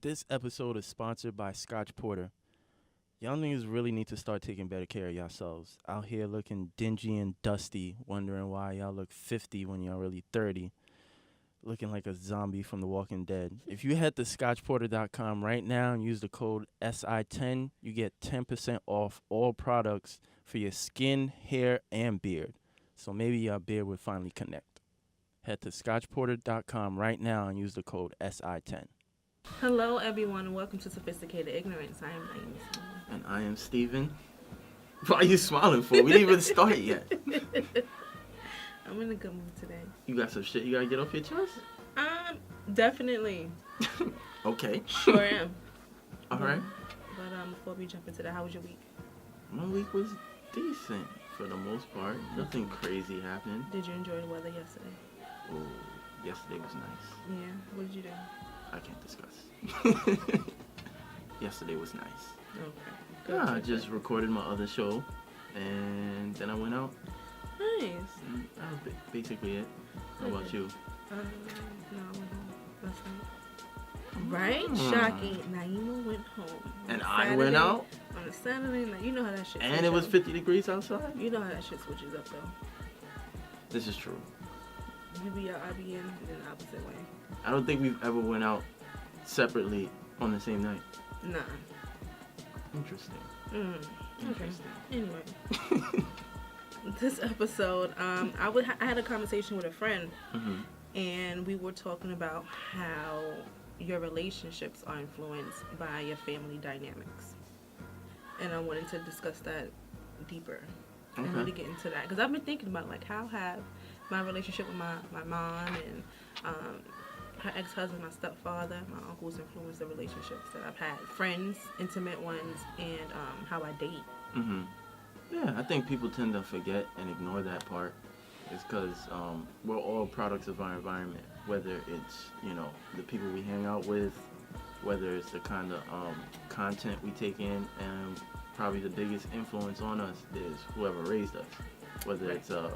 This episode is sponsored by Scotch Porter. Y'all niggas really need to start taking better care of yourselves. Out here looking dingy and dusty, wondering why y'all look 50 when y'all really 30. Looking like a zombie from The Walking Dead. If you head to scotchporter.com right now and use the code SI10, you get 10% off all products for your skin, hair, and beard. So maybe your beard would finally connect. Head to scotchporter.com right now and use the code SI10. Hello, everyone, and welcome to Sophisticated Ignorance. I am Nieema. And I am Steven. What are you smiling for? We didn't even start yet. I'm in a good mood today. You got some shit you gotta get off your chest? Definitely. Okay. Sure am. All right. But before we jump into that, how was your week? My week was decent for the most part. Nothing crazy happened. Did you enjoy the weather yesterday? Oh, yesterday was nice. Yeah. What did you do? I can't discuss. Yesterday was nice. Okay. Yeah, I just recorded my other show, and then I went out. Nice. And that was basically it. How about you? No, I went home last night. Right? Shocking. Nieema went home. And I went out? On a Saturday night. You know how that shit And it was 50 degrees outside? You know how that shit switches up, though. This is true. You be out, I be in the opposite way. I don't think we've ever went out separately on the same night. Nah. Interesting. Interesting. Anyway. This episode, I had a conversation with a friend, and we were talking about how your relationships are influenced by your family dynamics. And I wanted to discuss that deeper and really get into that. Because I've been thinking about, like, how have my relationship with my mom and her ex-husband, my stepfather, my uncles influenced the relationships that I've had. Friends, intimate ones, and how I date. Yeah, I think people tend to forget and ignore that part. It's because we're all products of our environment, whether it's, the people we hang out with, whether it's the kind of content we take in, and probably the biggest influence on us is whoever raised us, whether it's a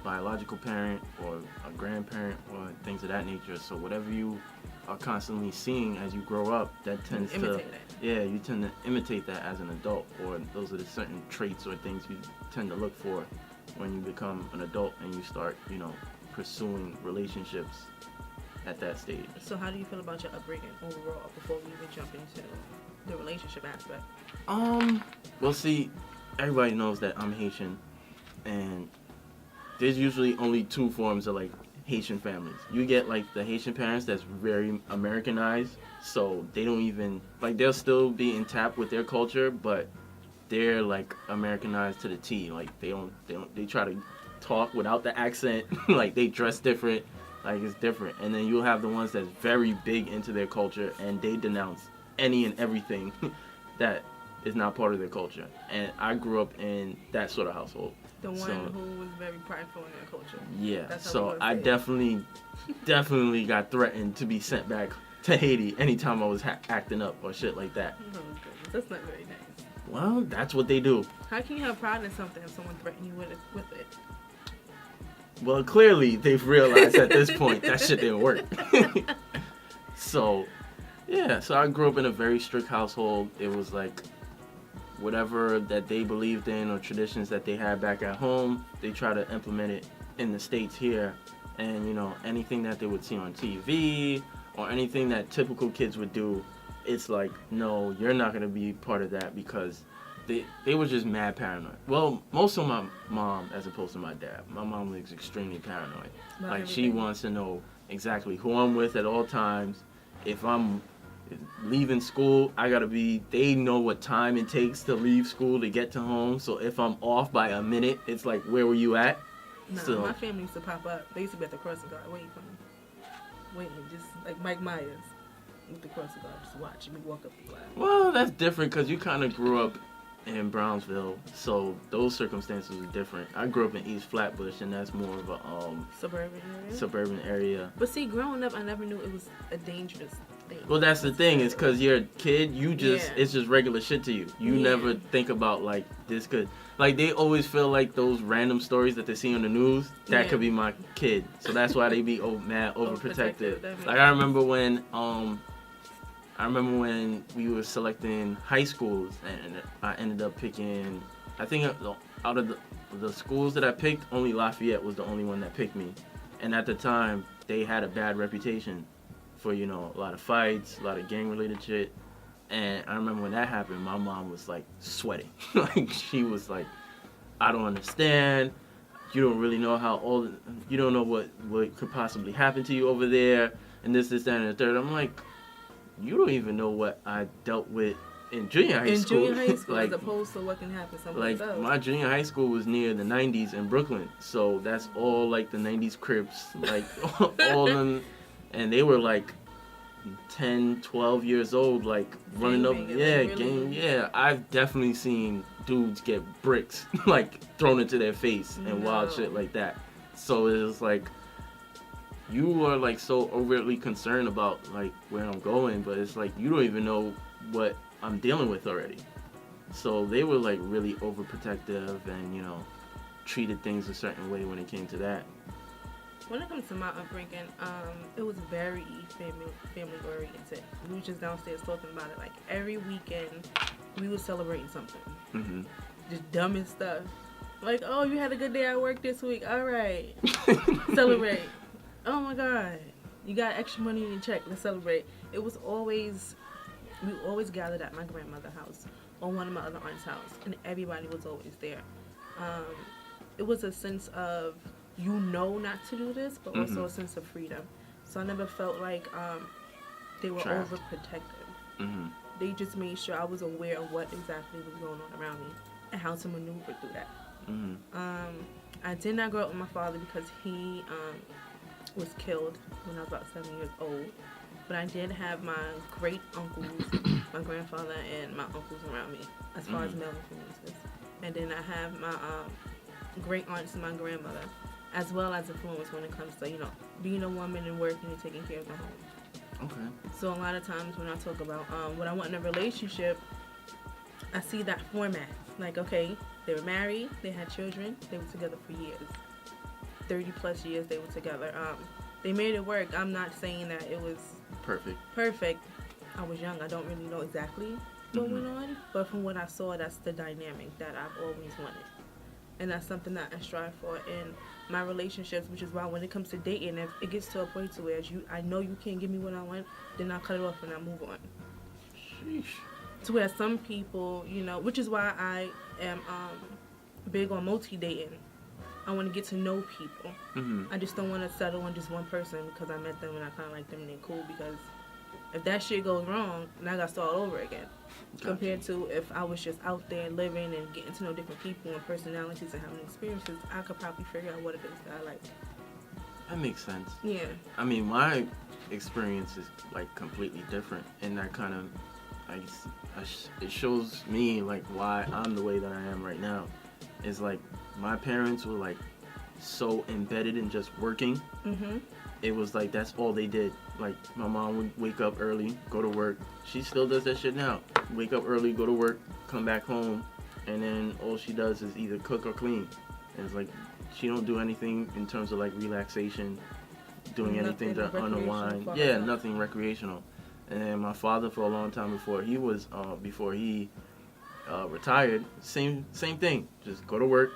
biological parent or a grandparent or things of that nature. So whatever you are constantly seeing as you grow up, that tends to imitate that. Yeah, you tend to imitate that as an adult, or those are the certain traits or things you tend to look for when you become an adult and you start, pursuing relationships at that stage. So how do you feel about your upbringing overall before we even jump into the relationship aspect? Well, see, everybody knows that I'm Haitian, and there's usually only two forms of, Haitian families. You get, the Haitian parents that's very Americanized, so they don't even, they'll still be in tap with their culture, but they're, Americanized to the T. They try to talk without the accent, they dress different, it's different. And then you'll have the ones that's very big into their culture, and they denounce any and everything that is not part of their culture. And I grew up in that sort of household. The one who was very prideful in their culture. Yeah, that's so I definitely got threatened to be sent back to Haiti anytime I was acting up or shit like that. Oh, goodness. That's not very nice. Well, that's what they do. How can you have pride in something if someone threatened you with it? Well, clearly they've realized at this point that shit didn't work. So, yeah, so I grew up in a very strict household. It was whatever that they believed in or traditions that they had back at home, they try to implement it in the States here. And, anything that they would see on TV or anything that typical kids would do, it's no, you're not going to be part of that, because they were just mad paranoid. Well, most of my mom, as opposed to my dad. My mom was extremely paranoid. She wants to know exactly who I'm with at all times. If I'm leaving school, they know what time it takes to leave school to get to home. So if I'm off by a minute, it's where were you at? No, my family used to pop up. They used to be at the crossing guard waiting for me. Waiting, just like Mike Myers with the crossing guard, just watching me walk up the block. Well, that's different because you kind of grew up in Brownsville, so those circumstances are different. I grew up in East Flatbush, and that's more of a suburban area. But see, growing up, I never knew it was a dangerous thing. Well, that's the thing. It's because you're a kid. It's just regular shit to you. You never think about this could. They always feel like those random stories that they see on the news, that could be my kid. So that's why they be mad overprotective. I remember when I remember when we were selecting high schools, and I ended up picking, I think out of the schools that I picked, only Lafayette was the only one that picked me. And at the time, they had a bad reputation for, a lot of fights, a lot of gang-related shit. And I remember when that happened, my mom was, like, sweating. Like, she was like, I don't understand. You don't really know you don't know what could possibly happen to you over there, and this, that, and the third. I'm like, you don't even know what I dealt with in junior high school. In junior high school, like, as opposed to what can happen someplace else. My junior high school was near the 90s in Brooklyn, so that's all, like, the 90s Crips, like, all of them, and they were, like, 10, 12 years old, like, running up, I've definitely seen dudes get bricks, like, thrown into their face and wild shit like that. So it's like, you are, like, so overtly concerned about, like, where I'm going, but it's like, you don't even know what I'm dealing with already. So they were, like, really overprotective and, treated things a certain way when it came to that. When it comes to my upbringing, it was very family oriented. We were just downstairs talking about it. Like, every weekend, we were celebrating something. Mm-hmm. Just dumbest stuff. Like, oh, you had a good day at work this week. All right. Celebrate. Oh, my God. You got extra money in your check. Let's celebrate. We always gathered at my grandmother's house or one of my other aunt's house. And everybody was always there. It was a sense of, not to do this, but also a sense of freedom. So I never felt like they were overprotective. Mm-hmm. They just made sure I was aware of what exactly was going on around me and how to maneuver through that. Mm-hmm. I did not grow up with my father because he was killed when I was about 7 years old. But I did have my great uncles, my grandfather, and my uncles around me, as far as male influences. And then I have my great aunts and my grandmother, as well as influence when it comes to, being a woman and working and taking care of the home. Okay. So a lot of times when I talk about what I want in a relationship, I see that format. Like, okay, they were married, they had children, they were together for years. 30 plus years they were together. They made it work. I'm not saying that it was perfect. I was young. I don't really know exactly what went on. But from what I saw, that's the dynamic that I've always wanted. And that's something that I strive for in my relationships, which is why when it comes to dating, if it gets to a point to where I know you can't give me what I want, then I'll cut it off and I'll move on. Sheesh. To where some people, which is why I am big on multi-dating. I want to get to know people. Mm-hmm. I just don't want to settle on just one person because I met them and I kind of like them and they're cool, because if that shit goes wrong, then I got to start over again. Gotcha. Compared to if I was just out there living and getting to know different people and personalities and having experiences, I could probably figure out what it is that I like. That makes sense. Yeah. I mean, my experience is, like, completely different, and that kind of, it shows me, like, why I'm the way that I am right now. Is, like, my parents were, like, so embedded in just working. Mm-hmm. It was like that's all they did. Like, my mom would wake up early, go to work. She still does that shit now. Wake up early, go to work, come back home, and then all she does is either cook or clean. And it's like she don't do anything in terms of, like, relaxation, doing anything to unwind. Yeah, nothing recreational. And then my father, for a long time before he retired, same thing. Just go to work,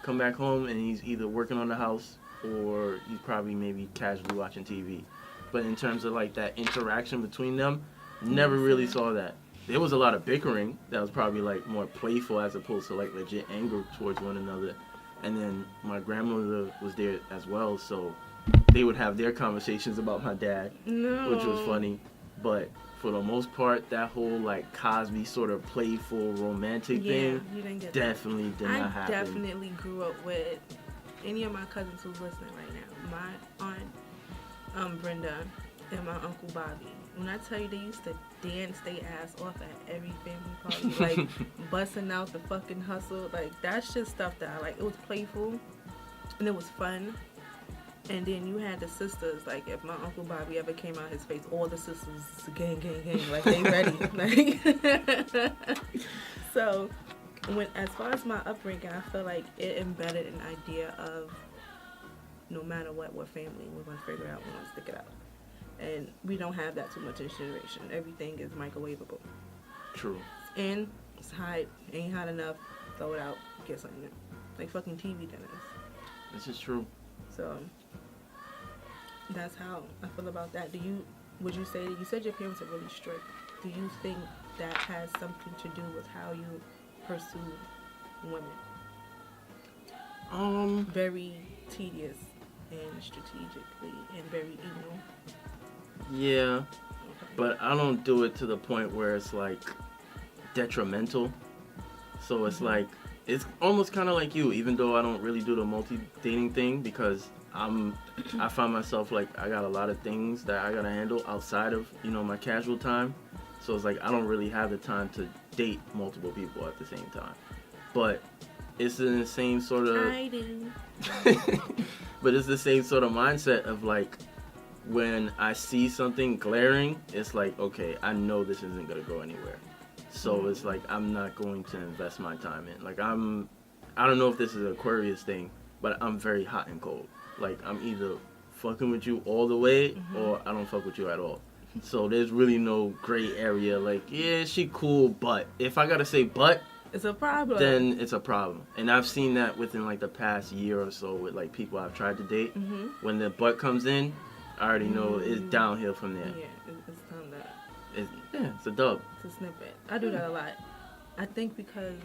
come back home, and he's either working on the house or he's probably maybe casually watching TV. But in terms of, like, that interaction between them, never really saw that. There was a lot of bickering that was probably, like, more playful as opposed to, like, legit anger towards one another. And then my grandmother was there as well, so they would have their conversations about my dad, which was funny. But for the most part, that whole, like, Cosby sort of playful romantic thing definitely did not happen. I definitely grew up with any of my cousins who's listening right now. My aunt Brenda and my uncle Bobby. When I tell you they used to dance their ass off at every family party, like busting out the fucking hustle, like that's just stuff that I like. It was playful and it was fun. And then you had the sisters, like if my Uncle Bobby ever came out his face, all the sisters, gang, like they ready. Like so, as far as my upbringing, I feel like it embedded an idea of no matter what family, we're going to figure out, we're going to stick it out. And we don't have that too much in this generation. Everything is microwavable. True. And it's hot. Ain't hot enough. Throw it out. Get something new. Like fucking TV dinners. This is true. So that's how I feel about that. Would you say, you said your parents are really strict. Do you think that has something to do with how you pursue women? Very tedious and strategically and very emo. Yeah, Okay. but I don't do it to the point where it's like detrimental. So it's like, it's almost kind of like you, even though I don't really do the multi-dating thing, because I find myself like I got a lot of things that I gotta handle outside of, my casual time. So it's like I don't really have the time to date multiple people at the same time. But it's in the same sort of... I do. But it's the same sort of mindset of like, when I see something glaring, it's like, okay, I know this isn't gonna go anywhere. So it's like, I'm not going to invest my time in. Like, I don't know if this is an Aquarius thing, but I'm very hot and cold. Like, I'm either fucking with you all the way, or I don't fuck with you at all. So there's really no gray area. Like, yeah, she cool, but if I gotta say but, it's a problem. then it's a problem. And I've seen that within like the past year or so with like people I've tried to date. When the but comes in, I already know it's downhill from there. Yeah, it's time that. It's a dub. It's a snippet. I do that a lot. I think because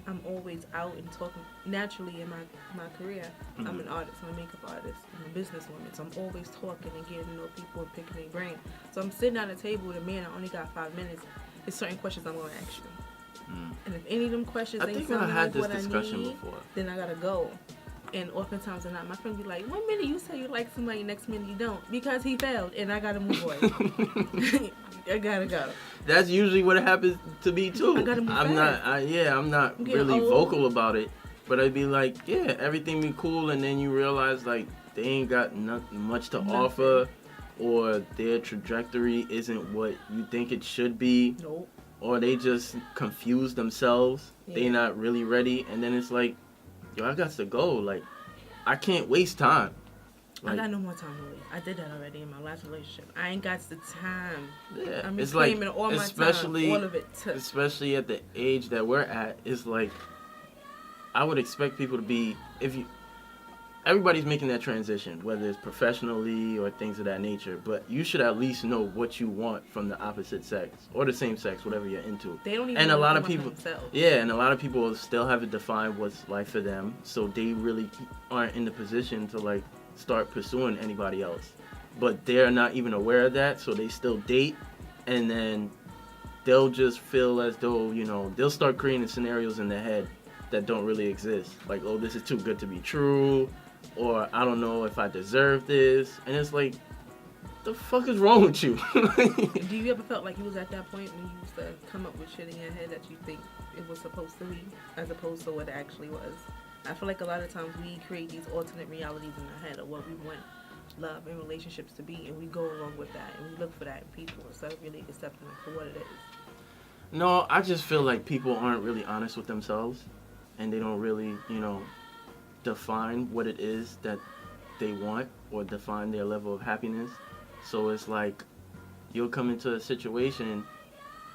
I'm always out and talking naturally in my career. I'm an artist. I'm a makeup artist. I'm a businesswoman. So I'm always talking and getting to know people and picking their brain. So I'm sitting at a table with a man. I only got 5 minutes. There's certain questions I'm going to ask you. And if any of them questions ain't sounding like what I need, then I gotta go. And oftentimes or not, my friend be like, 1 minute you say you like somebody, next minute you don't. Because he failed and I gotta move on. I gotta go. That's usually what happens to me too. I gotta move I'm not really vocal about it. But I'd be like, yeah, everything be cool, and then you realize like they ain't got much to offer, or their trajectory isn't what you think it should be. Nope. Or they just confuse themselves. Yeah. They not really ready. And then it's like, yo, I got to go. Like, I can't waste time. Like, I got no more time to waste. I did that already in my last relationship. I ain't got the time. Yeah. I'm it's claiming like, all my time, all of it. Especially at the age that we're at, it's like, I would expect people to be, everybody's making that transition, whether it's professionally or things of that nature, but you should at least know what you want from the opposite sex or the same sex, whatever you're into. They don't even and know a lot of what they people, want for themselves. yeah, and a lot of people still haven't defined what's life for them, so they really aren't in the position to like start pursuing anybody else. But they're not even aware of that, so they still date, and then they'll just feel as though, they'll start creating scenarios in their head that don't really exist. Like, oh, this is too good to be true. Or I don't know if I deserve this. And it's like, the fuck is wrong with you? Do you ever felt like you was at that point when you used to come up with shit in your head that you think it was supposed to be, as opposed to what it actually was? I feel like a lot of times we create these alternate realities in our head of what we want love and relationships to be, and we go along with that, and we look for that in people instead of really accepting it for what it is. No, I just feel like people aren't really honest with themselves, and they don't really, define what it is that they want or define their level of happiness. So it's like you'll come into a situation,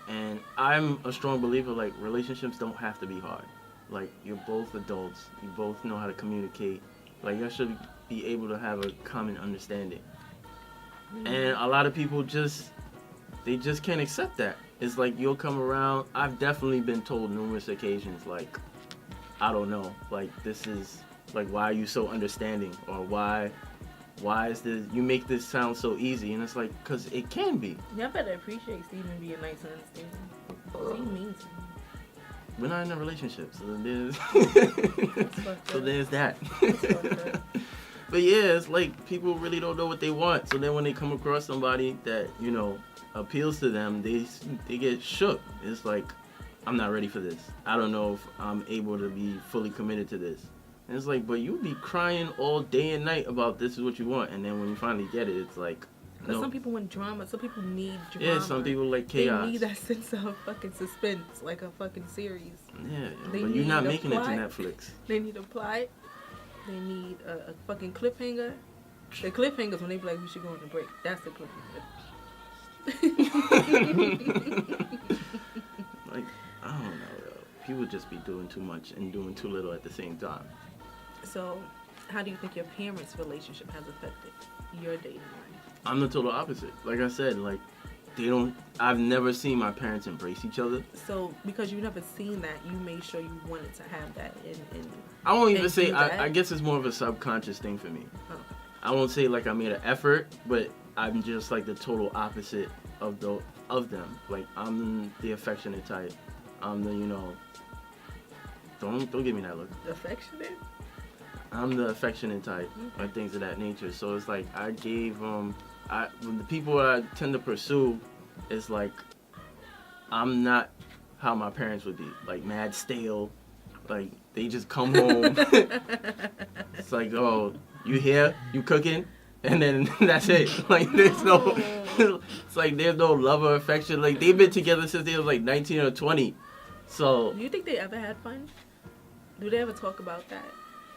and I'm a strong believer, like, relationships don't have to be hard. Like, you're both adults, you both know how to communicate, like, you should be able to have a common understanding. And a lot of people they just can't accept that. It's like you'll come around, I've definitely been told numerous occasions, like, I don't know, like, this is like, why are you so understanding? Or why is this, you make this sound so easy? And it's like, because it can be. Y'all better appreciate Steven being nice and understanding. He means We're not in a relationship, so there's that. But yeah, it's like people really don't know what they want. So then when they come across somebody that, appeals to them, they get shook. It's like, I'm not ready for this. I don't know if I'm able to be fully committed to this. And it's like, but you be crying all day and night about this is what you want, and then when you finally get it, it's like, no. Some people want drama. Some people need drama. Yeah, some people like chaos. They need that sense of fucking suspense, like a fucking series. Yeah, but you're not making it to Netflix. They need a plot. They need a fucking cliffhanger. The cliffhangers when they be like, we should go on a break. That's the cliffhanger. Like, I don't know, yo. People just be doing too much and doing too little at the same time. So, how do you think your parents' relationship has affected your dating life? I'm the total opposite. Like I said, like, I've never seen my parents embrace each other. So, because you've never seen that, you made sure you wanted to have that in I won't even say, I guess it's more of a subconscious thing for me. Okay. I won't say, like, I made an effort, but I'm just, like, the total opposite of them. Like, I'm the affectionate type. I'm the, don't give me that look. Affectionate? I'm the affectionate type, or things of that nature. So it's like I gave the people I tend to pursue, it's like I'm not how my parents would be, like mad stale, like they just come home. It's like, oh, you here? You cooking? And then that's it. Like there's no, it's like there's no love or affection. Like they've been together since they was like 19 or 20. So. Do you think they ever had fun? Do they ever talk about that?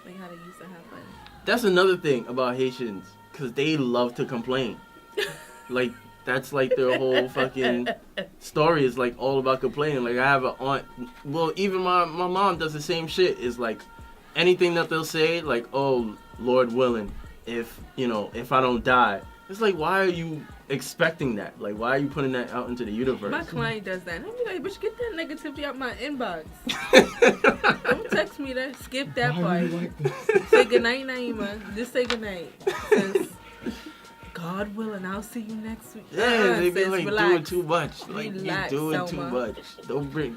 Like how they used to have fun? That's another thing about Haitians, because they love to complain. Like, that's like their whole fucking story is like all about complaining. Like, I have an aunt, well, even my mom does the same shit. Is like, anything that they'll say, like, oh, Lord willing, if I don't die. It's like, why are you expecting that? Like, why are you putting that out into the universe? My client does that. And I'm like, bitch, get that negativity out my inbox. Don't text me that. Skip that part. Say goodnight, Nieema. Just say goodnight. God willing, I'll see you next week. Yeah, they be like relax. doing too much. Like Relax, you doing Selma. too much. Don't bring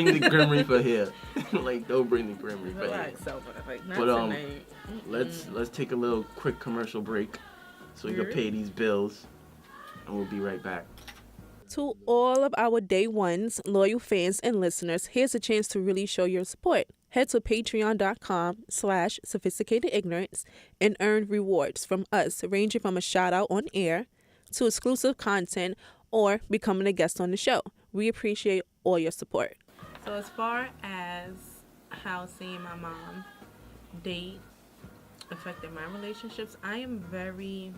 the Grim Reaper here. Like don't bring the Grim Reaper Relax, here. Selma. Like, not But tonight. let's take a little quick commercial break so we can pay these bills, and we'll be right back. To all of our day ones, loyal fans and listeners, here's a chance to really show your support. Head to patreon.com/sophisticatedignorance and earn rewards from us, ranging from a shout out on air to exclusive content or becoming a guest on the show. We appreciate all your support. So as far as how seeing my mom date affected my relationships, I am very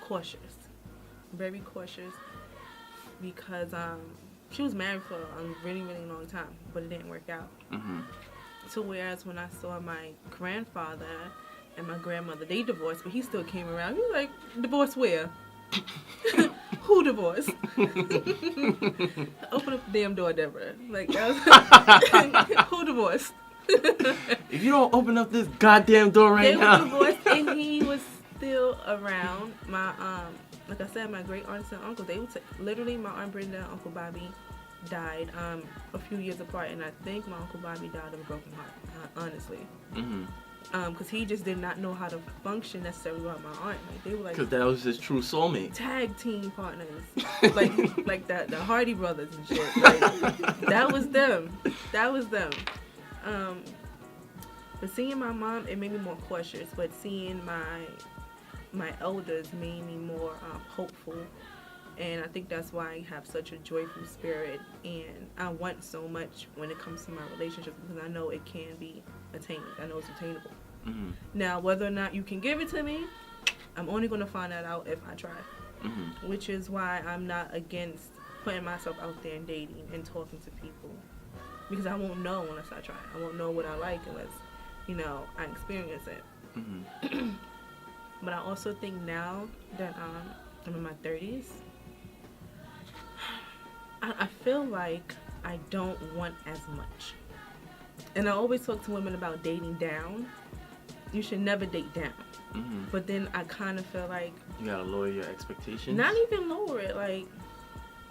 cautious. Very cautious because she was married for a really, really long time, but it didn't work out. Mm-hmm. So whereas when I saw my grandfather and my grandmother, they divorced, but he still came around. He was like, divorce where? Who divorced? Open up the damn door, Deborah. Like, that was who divorced? If you don't open up this goddamn door right now. They were divorced, and he was still around. My like I said, my great aunts and uncles, they would literally, my aunt Brenda and Uncle Bobby died a few years apart, and I think my Uncle Bobby died of a broken heart, honestly. Mm-hmm. Because he just did not know how to function necessarily with my aunt. Like, they were like, because that was his true soulmate. Tag team partners, like that, the Hardy brothers and shit. Like, that was them. But seeing my mom, it made me more cautious. But seeing my elders made me more hopeful, and I think that's why I have such a joyful spirit, and I want so much when it comes to my relationships, because I know it can be attained. I know it's attainable. Mm-hmm. Now, whether or not you can give it to me, I'm only going to find that out if I try. Mm-hmm. Which is why I'm not against putting myself out there and dating and talking to people, because I won't know unless I try. I won't know what I like unless I experience it. Mm-hmm. But I also think now that I'm in my 30s, I feel like I don't want as much. And I always talk to women about dating down. You should never date down. Mm-hmm. But then I kind of feel like you gotta lower your expectations. not even lower it, like,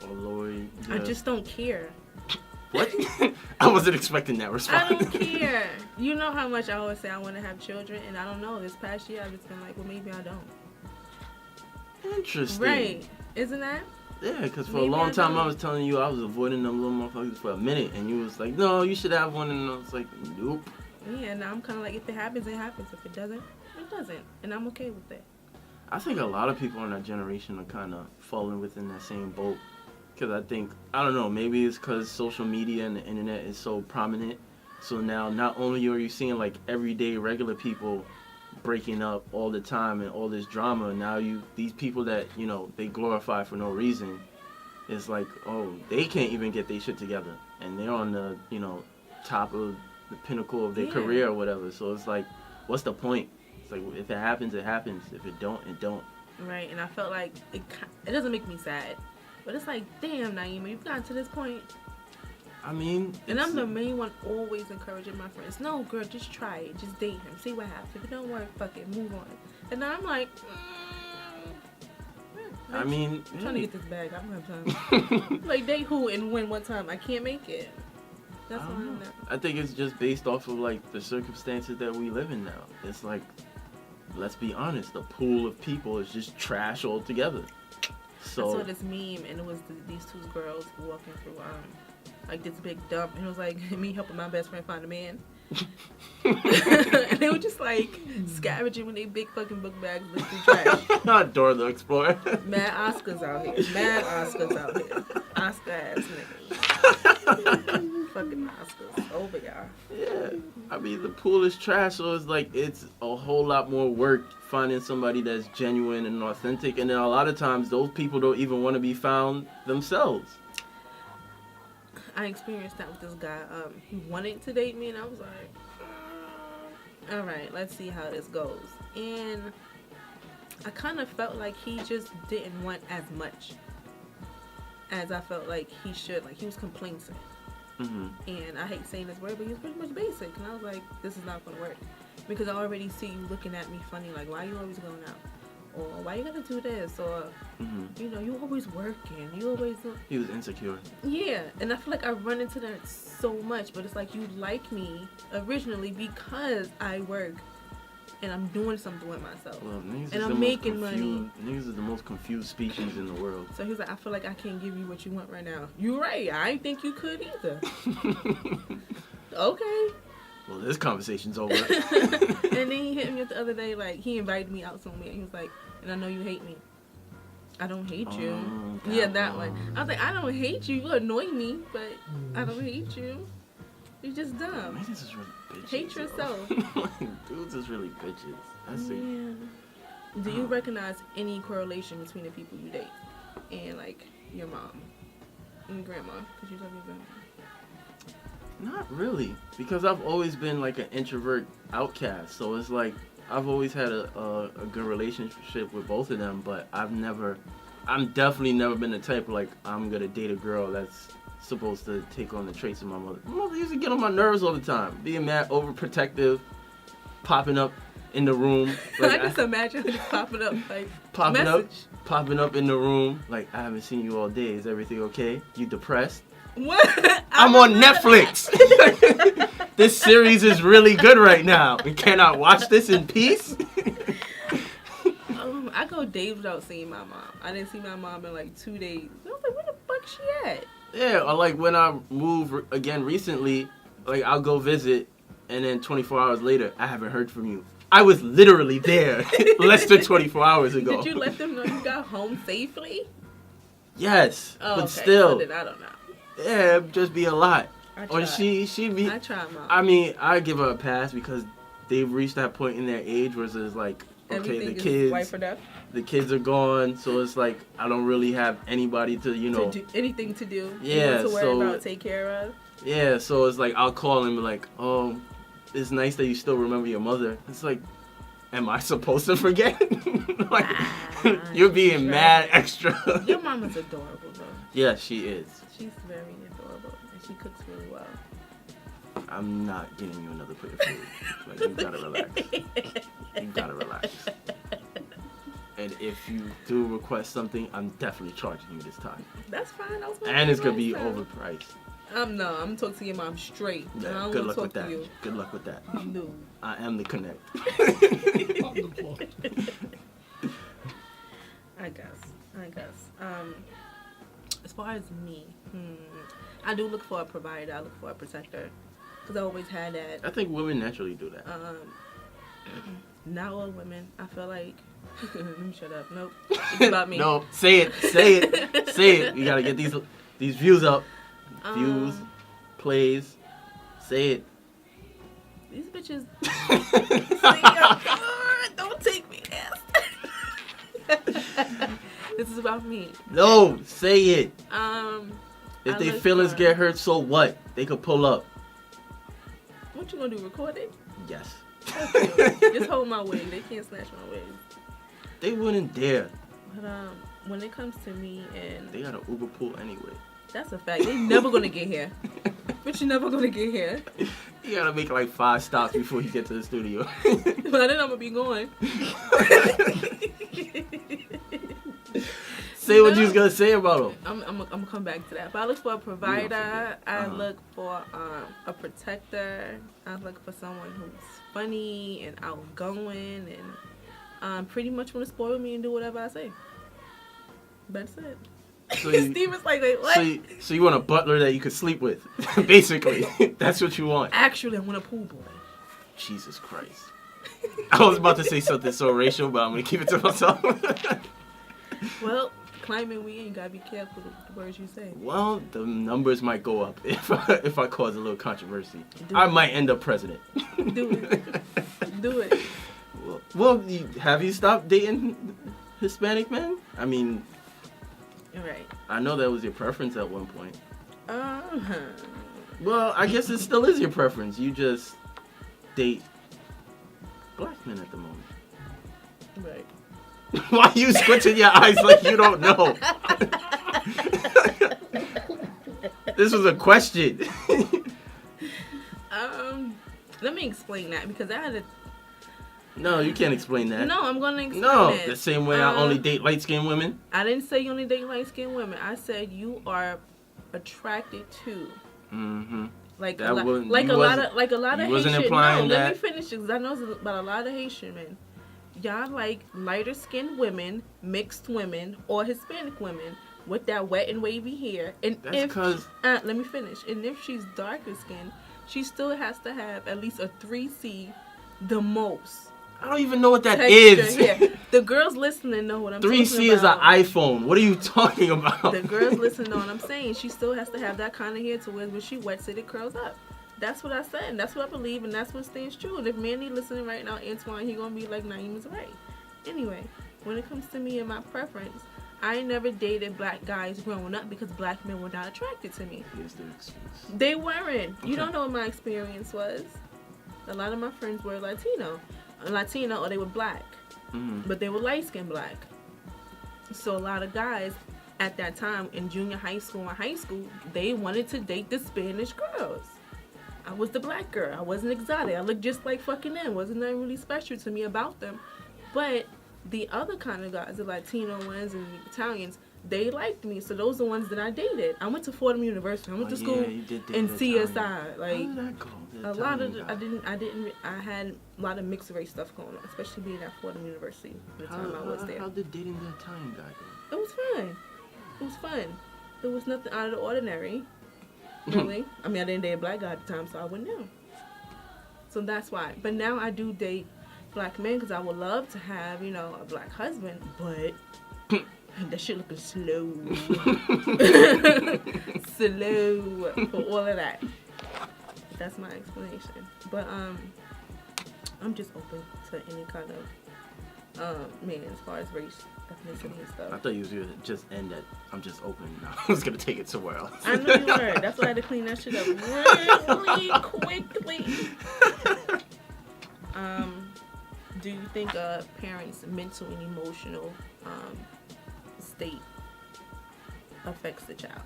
or lower. I just don't care. What? I wasn't expecting that response. I don't care. You know how much I always say I want to have children, and I don't know. This past year, I've just been like, well, maybe I don't. Interesting. Right? Isn't that? Yeah, because for a long time I was telling you I was avoiding them little motherfuckers for a minute, and you was like, no, you should have one, and I was like, nope. Yeah, now I'm kind of like, if it happens, it happens. If it doesn't, it doesn't. And I'm okay with it. I think a lot of people in our generation are kind of falling within that same boat. Because I think, I don't know, maybe it's because social media and the internet is so prominent. So now not only are you seeing like everyday regular people breaking up all the time and all this drama. Now these people that, you know, they glorify for no reason, it's like, oh, they can't even get their shit together. And they're on the, you know, top of the pinnacle of their career or whatever. So it's like, what's the point? It's like, if it happens, it happens. If it don't, it don't. Right, and I felt like it doesn't make me sad. But it's like, damn, Nieema, you've gotten to this point. I mean... And I'm the main one always encouraging my friends. No, girl, just try it. Just date him. See what happens. If it don't work, fuck it. Move on. And now I'm like... I mean... I'm trying to get this bag. I don't have time. Like, date who and when, what time? I can't make it. That's all I'm there. I think it's just based off of, like, the circumstances that we live in now. It's like, let's be honest, the pool of people is just trash altogether. So, I saw this meme, and it was these two girls walking through, like, this big dump, and it was like me helping my best friend find a man. And they were just like scavenging with their big fucking book bags looking trash. Not Dora the Explorer. Mad Oscars out here. Mad Oscars out here. Oscar ass niggas. Fucking Oscars over y'all. Yeah. I mean, the pool is trash, so it's like it's a whole lot more work finding somebody that's genuine and authentic. And then a lot of times those people don't even want to be found themselves. I experienced that with this guy. He wanted to date me, and I was like, all right, let's see how this goes. And I kind of felt like he just didn't want as much as I felt like he should. Like, he was complacent. Mm-hmm. And I hate saying this word, but he was pretty much basic. And I was like, this is not going to work. Because I already see you looking at me funny, like, why are you always going out? Or why you gotta do this? Or, you know, you always working. You always... He was insecure. Yeah. And I feel like I run into that so much. But it's like, you like me originally because I work. And I'm doing something with myself. Well, niggas and I'm making money. Niggas is the most confused species in the world. So he's like, I feel like I can't give you what you want right now. You're right. I didn't think you could either. Okay. Well, this conversation's over. And then he hit me up the other day, like, he invited me out somewhere. He was like, and I know you hate me. I don't hate you. Yeah, that one. I was like, I don't hate you. You annoy me, but I don't hate you. You're just dumb. Man, this is really bitches. Hate yourself. Dudes is really bitches. I see. Yeah. Do you recognize any correlation between the people you date and, like, your mom and grandma? Because you love your grandma. Not really, because I've always been like an introvert outcast. So it's like I've always had a good relationship with both of them, but I'm definitely never been the type of, like, I'm gonna date a girl that's supposed to take on the traits of my mother. My mother used to get on my nerves all the time, being mad, overprotective, popping up in the room. Like, I just imagine her popping up, like, popping up in the room, like, I haven't seen you all day. Is everything okay? You depressed? What? I'm on Netflix. This series is really good right now. We cannot watch this in peace. I go days without seeing my mom. I didn't see my mom in like 2 days. I was like, where the fuck she at? Yeah, or like when I moved again recently, like I'll go visit, and then 24 hours later, I haven't heard from you. I was literally there less than 24 hours ago. Did you let them know you got home safely? Yes, oh, but okay. still. So then I don't know. Yeah, it'd just be a lot. Or she'd be. I try, Mom. I mean, I give her a pass because they've reached that point in their age where it's like, okay, everything the kids, white for death. The kids are gone, so it's like I don't really have anybody to, you know, to do anything to do. Yeah, to worry about, take care of. Yeah, so it's like I'll call and be like, oh, it's nice that you still remember your mother. It's like, am I supposed to forget? Like, you're being mad extra. Your mama's adorable, though. Yeah, she is. She's very adorable, and she cooks really well. I'm not getting you another plate of food. Like, you gotta relax. You gotta relax. And if you do request something, I'm definitely charging you this time. That's fine. And it's gonna be overpriced. No, I'm gonna talk to your mom straight. Yeah, good luck with that. Good luck with that. No. I am the connect. I guess. As far as me, I do look for a provider. I look for a protector. Because I always had that. I think women naturally do that. Not all women. I feel like... Let me shut up. Nope. It's about me. No, say it. Say it. You gotta get these views up. Views, plays. Say it. These bitches... Don't take me there. This is about me. No, say it. If I their look feelings for- get hurt, so what? They could pull up. What you gonna do? Record it? Yes. Just hold my wig. They can't snatch my wig. They wouldn't dare. But when it comes to me and They got an Uber pool anyway. that's a fact. They never gonna get here. But you're never gonna get here. You gotta make like 5 stops before you get to the studio. But then I'm gonna be going. Say what you was gonna say about them. I'm gonna come back to that. But I look for a provider. forget. I look for a protector. I look for someone who's funny and outgoing and pretty much want to spoil me and do whatever I say. That's it. So you, Steven's like, wait, what? so you want a butler that you could sleep with, basically. That's what you want. Actually, I want a pool boy. Jesus Christ. I was about to say something so racial, but I'm gonna keep it to myself. Well, climbing, we ain't gotta be careful with the words you say. Well, the numbers might go up if I cause a little controversy. I might end up president. Do it. Do it. Well, have you stopped dating Hispanic men? I mean, Right. I know that was your preference at one point. Uh-huh. Well, I guess it still is your preference. You just date black men at the moment. Right. Why are you squinting your eyes like you don't know? This was a question. Let me explain that because I had a. No, you can't explain that. No, I'm gonna explain No, it. the same way I only date light-skinned women. I didn't say you only date light-skinned women. I said you are attracted to. Mm-hmm. Like That a lot, wasn't- like you a lot wasn't- of, like a lot you of wasn't Haitian. implying No, let that. me finish because I know it's about a lot of Haitian men. Y'all like lighter-skinned women, mixed women, or Hispanic women with that wet and wavy hair. And That's if 'cause- let me finish. And if she's darker skinned, she still has to have at least a 3C, the most. I don't even know what that Texture, is. yeah. The girls listening know what I'm talking about. 3C is an iPhone. What are you talking about? The girls listening know what I'm saying. She still has to have that kind of hair to where when she wets it, it curls up. That's what I said, and that's what I believe, and that's what stands true. And if Manny listening right now, Antoine, he gonna be like, Nieema's right. Anyway, when it comes to me and my preference, I never dated black guys growing up because black men were not attracted to me. Here's the excuse. They weren't. You Okay. don't know what my experience was. A lot of my friends were Latino, or they were black, but they were light-skinned black. So a lot of guys at that time in junior high school and high school, they wanted to date the Spanish girls. I was the black girl. I wasn't exotic. I looked just like fucking them. Wasn't nothing really special to me about them. But the other kind of guys, the Latino ones and the Italians, they liked me. So those are the ones that I dated. I went to Fordham University. I went to school you did date in the CSI. Italian. Like How did that go? The a lot of Italian guy. I had a lot of mixed race stuff going on, especially being at Fordham University the time I was there. How did dating the Italian guy go? It was fun. It was fun. There was nothing out of the ordinary. Really. I mean, I didn't date a black guy at the time, so I wouldn't know. So that's why. But now I do date black men because I would love to have, a black husband, but that shit looking slow. Slow for all of that. That's my explanation. But I'm just open to any kind of man as far as race, ethnicity and stuff. I thought you was gonna just end at I'm just open. No, I was gonna take it somewhere else. I knew you were. That's why I had to clean that shit up really quickly. Do you think a parent's mental and emotional state affects the child?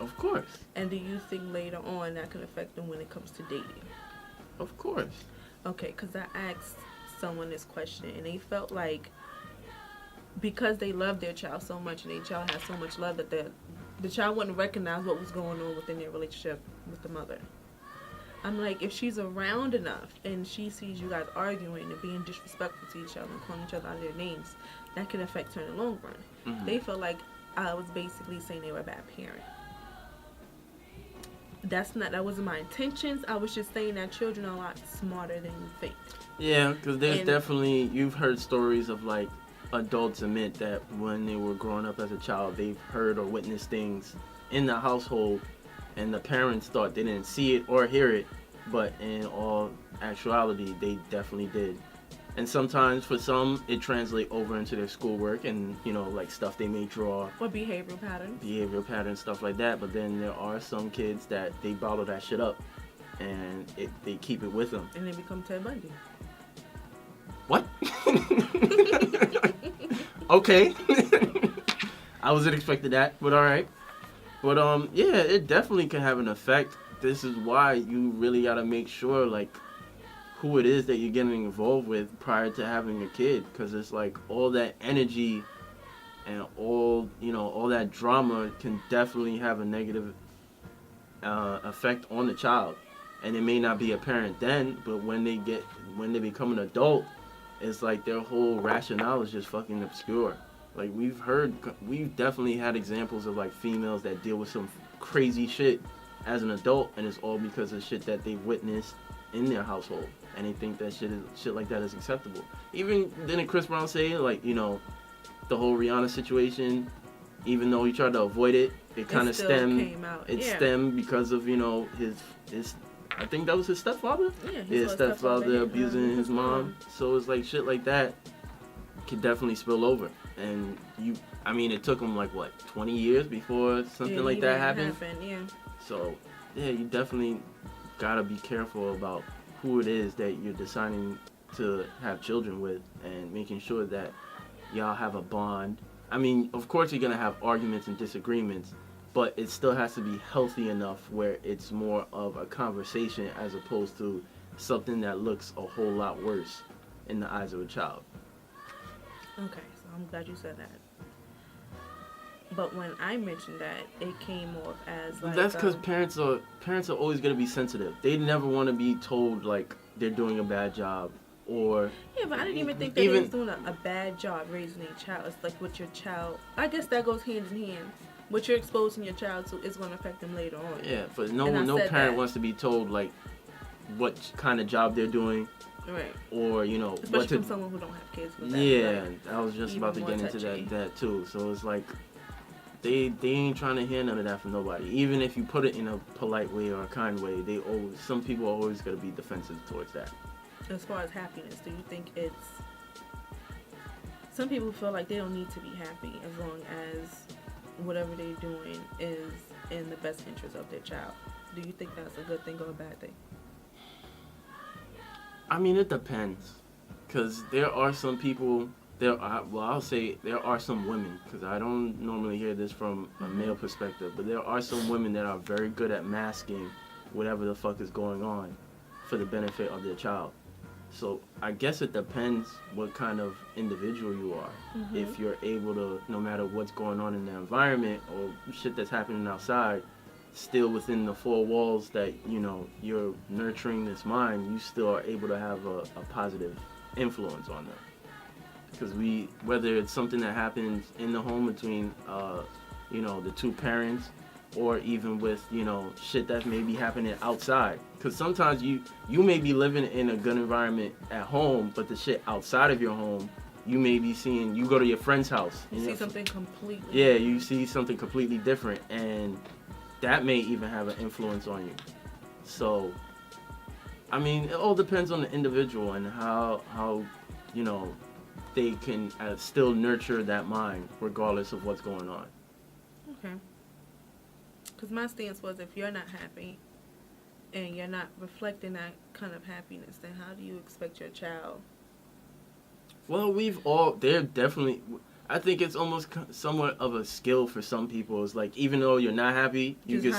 Of course. And do you think later on that can affect them when it comes to dating? Of course. Okay, because I asked someone this question and they felt like because they love their child so much and their child has so much love that the child wouldn't recognize what was going on within their relationship with the mother. I'm like, if she's around enough and she sees you guys arguing and being disrespectful to each other and calling each other out of their names, that can affect her in the long run. Mm-hmm. They felt like I was basically saying they were a bad parent. That wasn't my intentions. I was just saying that children are a lot smarter than you think. Yeah, because there's definitely, you've heard stories of like adults admit that when they were growing up as a child, they've heard or witnessed things in the household and the parents thought they didn't see it or hear it, but in all actuality, they definitely did. And sometimes for some, it translates over into their schoolwork and, like stuff they may draw. Or behavioral patterns. Stuff like that. But then there are some kids that they bottle that shit up and they keep it with them. And they become Ted Bundy. What? Okay. I wasn't expecting that, but alright. But yeah, it definitely can have an effect. This is why you really gotta make sure, like, who it is that you're getting involved with prior to having a kid, because it's like all that energy and all that drama can definitely have a negative effect on the child, and it may not be apparent then, but when they become an adult, it's like their whole rationale is just fucking obscure. Like we've definitely had examples of like females that deal with some crazy shit as an adult, and it's all because of shit that they've witnessed in their household, and they think that shit like that is acceptable. Even didn't Chris Brown say, like, the whole Rihanna situation, even though he tried to avoid it, it kind of stemmed. It stemmed because of his I think that was his stepfather. Yeah, his stepfather abusing his mom. So it's like shit like that could definitely spill over, and it took him like what 20 years before something like that happened. Yeah. So yeah, you definitely gotta be careful about who it is that you're deciding to have children with, and making sure that y'all have a bond. I mean, of course you're gonna have arguments and disagreements, but it still has to be healthy enough where it's more of a conversation as opposed to something that looks a whole lot worse in the eyes of a child. Okay, so I'm glad you said that. But when I mentioned that, it came off as like... That's because parents are always going to be sensitive. They never want to be told, like, they're doing a bad job, or... Yeah, but I didn't even think that they was doing a bad job raising a child. It's like what your child... I guess that goes hand in hand. What you're exposing your child to is going to affect them later on. Yeah, but no parent wants to be told, like, what kind of job they're doing. Right. Or, especially from someone who don't have kids. With that, yeah, I was just about to get into that too. So it's like... They ain't trying to hear none of that from nobody. Even if you put it in a polite way or a kind way, some people are always going to be defensive towards that. As far as happiness, do you think it's... Some people feel like they don't need to be happy as long as whatever they're doing is in the best interest of their child. Do you think that's a good thing or a bad thing? I mean, it depends. Because there are some people... I'll say there are some women, because I don't normally hear this from a male perspective, but there are some women that are very good at masking whatever the fuck is going on for the benefit of their child. So I guess it depends what kind of individual you are. Mm-hmm. If you're able to, no matter what's going on in the environment or shit that's happening outside, still within the four walls that, you're nurturing this mind, you still are able to have a positive influence on them. Because whether it's something that happens in the home between, the two parents, or even with, shit that may be happening outside. Because sometimes you may be living in a good environment at home, but the shit outside of your home, you may be seeing, you go to your friend's house. You see something completely different. You see something completely different, and that may even have an influence on you. So, I mean, it all depends on the individual and how they can still nurture that mind regardless of what's going on. Okay. Because my stance was, if you're not happy and you're not reflecting that kind of happiness, then how do you expect your child? Well, I think it's almost somewhat of a skill for some people. It's like, even though you're not happy, you can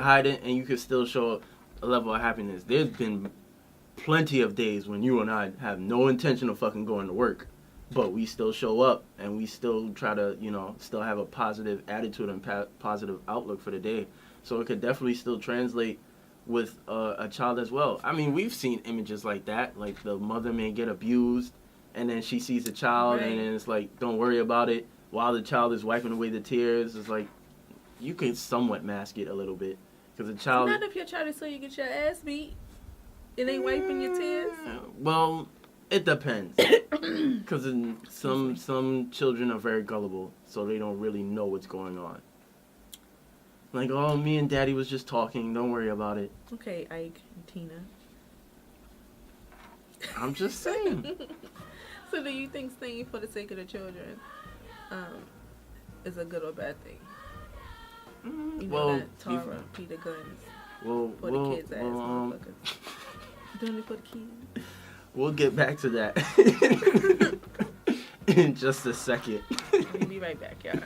hide it and you can still show a level of happiness. There's been plenty of days when you and I have no intention of fucking going to work, but we still show up and we still try to, still have a positive attitude and positive outlook for the day. So it could definitely still translate with a child as well. I mean, we've seen images like that, like the mother may get abused and then she sees the child, right, and then it's like, don't worry about it, while the child is wiping away the tears. It's like, you can somewhat mask it a little bit, because the child... Not if your child is so you get your ass beat. It ain't wiping your tears? Well, it depends. Because some children are very gullible, so they don't really know what's going on. Like, oh, me and Daddy was just talking. Don't worry about it. Okay, Ike and Tina. I'm just saying. So do you think staying for the sake of the children is a good or bad thing? You know that Tara, Peter Guns, for the kids' ass motherfuckers. Doing it for the kids. We'll get back to that in just a second. We'll be right back, y'all.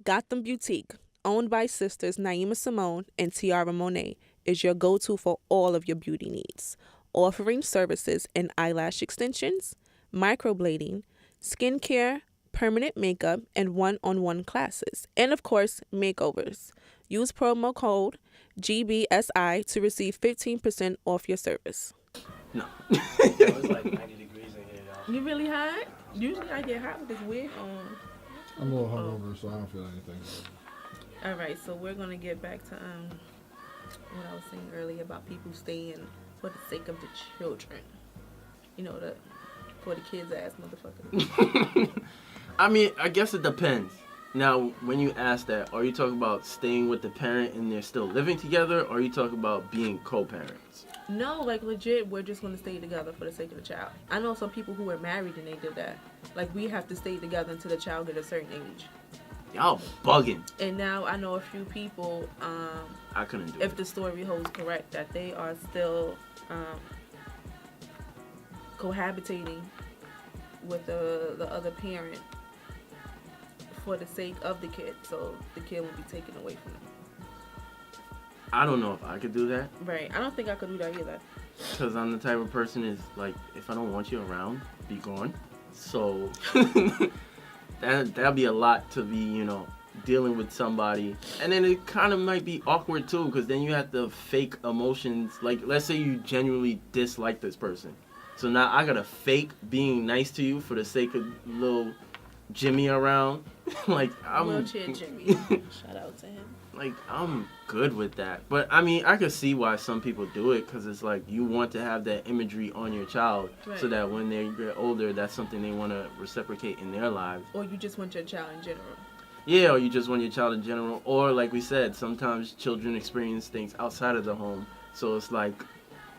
Gotham Boutique, owned by sisters Nieema Simone and Tiara Monet, is your go-to for all of your beauty needs, offering services in eyelash extensions, microblading, skincare, permanent makeup, and one-on-one classes, and of course, makeovers. Use promo code GBSI to receive 15% off your service. No. It's like 90 degrees in here, y'all. You really hot? Usually I get hot with this wig on. I'm a little hungover, so I don't feel anything. All right, so we're gonna get back to what I was saying earlier about people staying for the sake of the children. You know, for the kids' ass motherfuckers. I mean, I guess it depends. Now, when you ask that, are you talking about staying with the parent and they're still living together, or are you talking about being co-parents? No, like legit, we're just gonna stay together for the sake of the child. I know some people who are married and they did that. Like, we have to stay together until the child get a certain age. Y'all bugging. And now I know a few people, I couldn't do if it. the story holds correct, that they are still cohabitating with the other parent for the sake of the kid, so the kid won't be taken away from them. I don't know if I could do that. Right. I don't think I could do that either. Because I'm the type of person is like, if I don't want you around, be gone. So that'll be a lot to be, you know, dealing with somebody. And then it kind of might be awkward too, because then you have to fake emotions. Like, let's say you genuinely dislike this person. So now I gotta fake being nice to you for the sake of little Jimmy around. Like, I'm Wheelchair Jimmy. Shout out to him. like, I'm good with that. But I mean, I could see why some people do it, because it's like you want to have that imagery on your child, Right. so that when they get older, that's something they want to reciprocate in their lives. Or you just want your child in general. Yeah, or you just want your child in general. Or like we said, sometimes children experience things outside of the home. So it's like,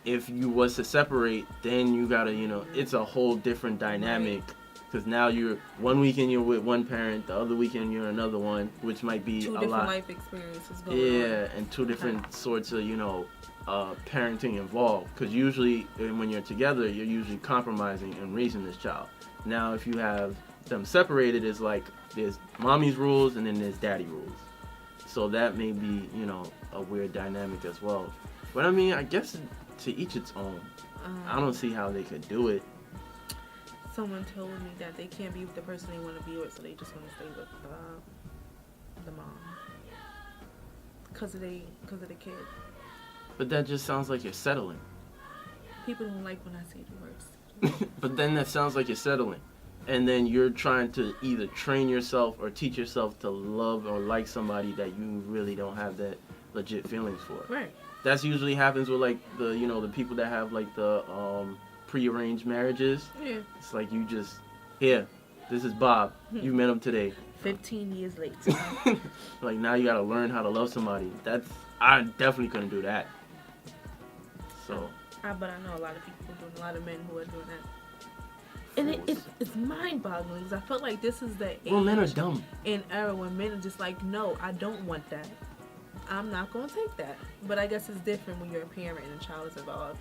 if you was to separate, then you gotta, you know, it's a whole different dynamic. Because now you're, one weekend you're with one parent, the other weekend you're another one, which might be Two a different lot. life experiences going on. Yeah, and two different sorts of, you know, parenting involved. Because usually, when you're together, you're usually compromising and raising this child. Now, if you have them separated, it's like there's mommy's rules and then there's daddy rules. So that may be, you know, a weird dynamic as well. But I mean, I guess to each its own. I don't see how they could do it. Someone told me that they can't be with the person they want to be with, so they just want to stay with the mom. Because of the kid. But that just sounds like you're settling. People don't like when I say the words. But then that sounds like you're settling. And then you're trying to either train yourself or teach yourself to love or like somebody that you really don't have that legit feelings for. Right. That's usually happens with like the, you know, the people that have like the prearranged marriages. Yeah. It's like you just, here, this is Bob. You met him today. 15 years later. Like, now you gotta learn how to love somebody. I definitely couldn't do that. So. But I know a lot of people doing, a lot of men who are doing that. And it's mind-boggling, because I felt like this is the age Well, men are dumb. and era when men are just like, no, I don't want that. I'm not going to take that. But I guess it's different when you're a parent and a child is involved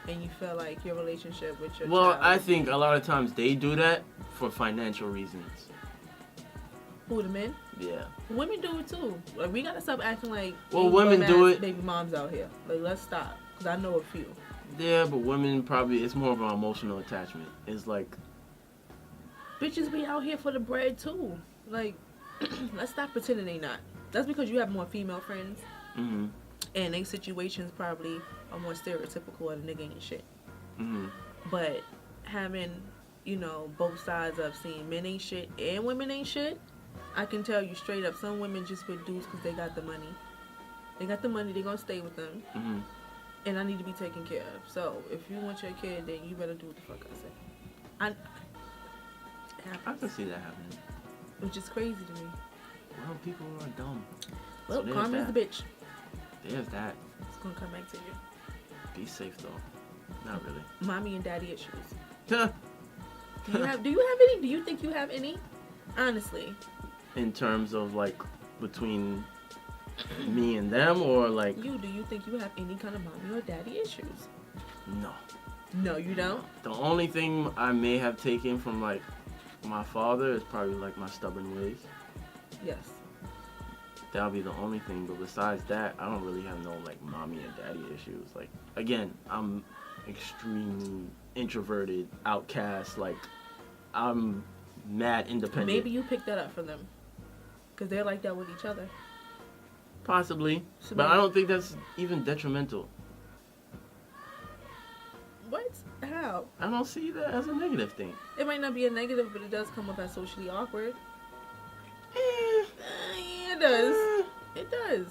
and you feel like your relationship with your Well, child. I think a lot of times they do that for financial reasons. Who, the men? Yeah. Women do it too. Like, we got to stop acting like Well, women do it. baby moms out here. Like, let's stop. Because I know a few. Yeah, but women probably, it's more of an emotional attachment. It's like, Bitches be out here for the bread too. Like, let's stop pretending they not. That's because you have more female friends. mm-hmm, And they situations probably are more stereotypical of the nigga ain't shit. mm-hmm. But having, you know, both sides of seeing men ain't shit and women ain't shit, I can tell you straight up, some women just with dudes because they got the money. They got the money, they gonna stay with them. Mm-hmm. And I need to be taken care of. So if you want your kid, then you better do what the fuck I say. I can see that happening. Which is crazy to me. Well, people are dumb. Well, there's karma's that. the bitch. There's that. It's gonna come back to you. Be safe though. Not really. Mommy and daddy issues. Huh. Do you have any? Do you think you have any? Honestly. In terms of like between me and them, or like do you think you have any kind of mommy or daddy issues? no. No, you don't? The only thing I may have taken from like my father is probably like my stubborn ways. Yes. That'll be the only thing, but besides that, I don't really have no like mommy and daddy issues. Like again, I'm extremely introverted, outcast, like I'm mad independent. Maybe you picked that up from them. Because they're like that with each other. Possibly. So But I don't think that's even detrimental. What? How? I don't see that as a negative thing. It might not be a negative, but it does come up as socially awkward. Yeah, it does. It does.